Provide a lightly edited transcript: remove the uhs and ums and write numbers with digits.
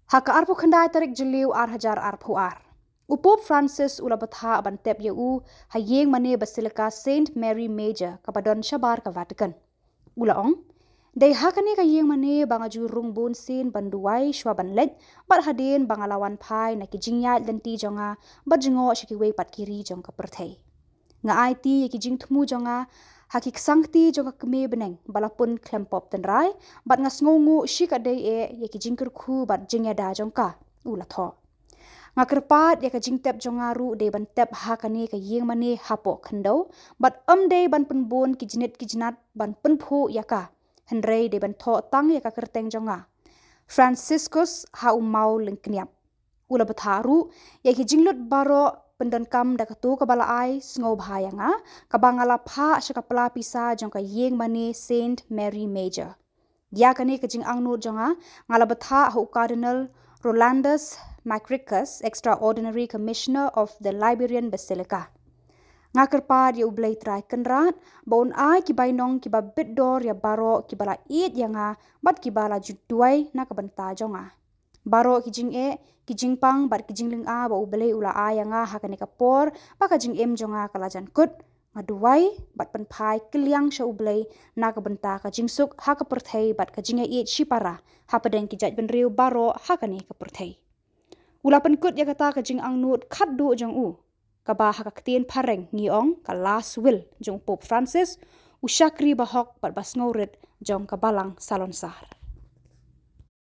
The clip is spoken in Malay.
Haka arpu khandai tarik jeliu ar hajar arpu ar. Upop Francis ulabatha abantep yeu hayeng mane Basilica Saint Mary Major kapadon Shabar ka Vatican. Ulaong dei hakane kayeng mane bangaju rungbun sin banduai shwa banlet bat hadin bangalawan phai na kijingya lenti jonga bajingo shikiwe patkiri jong ka perthei. Nga IT kijing thumu jonga hakik sangti jonga keme beneng balapun klempop tenrai bat ngasngongu shikadei ye kijing kurkhu bat jingya da jongka ulatho. Nga kerpat ya kajing tep jongaru de ban tep hakane kayeng mane hapo khandau bat amdei ban penbon kijinat ban penphu yaka henrei de ban tho tang yaka kerteng jonga Franciscus ha umau lengkniap ula batharu ya kijinglut baro pendankam da katu kabala ai sngo bhayanga kabangala pha shakapla pisa jongka yeng mane Saint Mary Major ya kane kajing angnu jonga ngala batha hu Cardinal Rolandus Macricus, Extraordinary Commissioner of the Liberian Basilica. Nga kerpad ya ublay try kenrat, baun ay kibainong kiba bitdor ya baro kibala it ya nga, bat kibala juduay na kabanta jonga. Baro kijing pang bat kijing ling a ba ublay ula ay nga hakane kapor, baka jing em jonga kalajan kut, nga duway bat penpai kiliang siya ublay na kabanta kajing suk haka perthei bat kajing ya it shipara, hapadeng kijat benriu baro hakane kaperthei. Ula penkut ya kata kajing angnut khat du jong u kaba hakaktien pareng ngiong ka last will jong Pope Francis usyakri bahok bat basngaurit jong kabalang salonsar.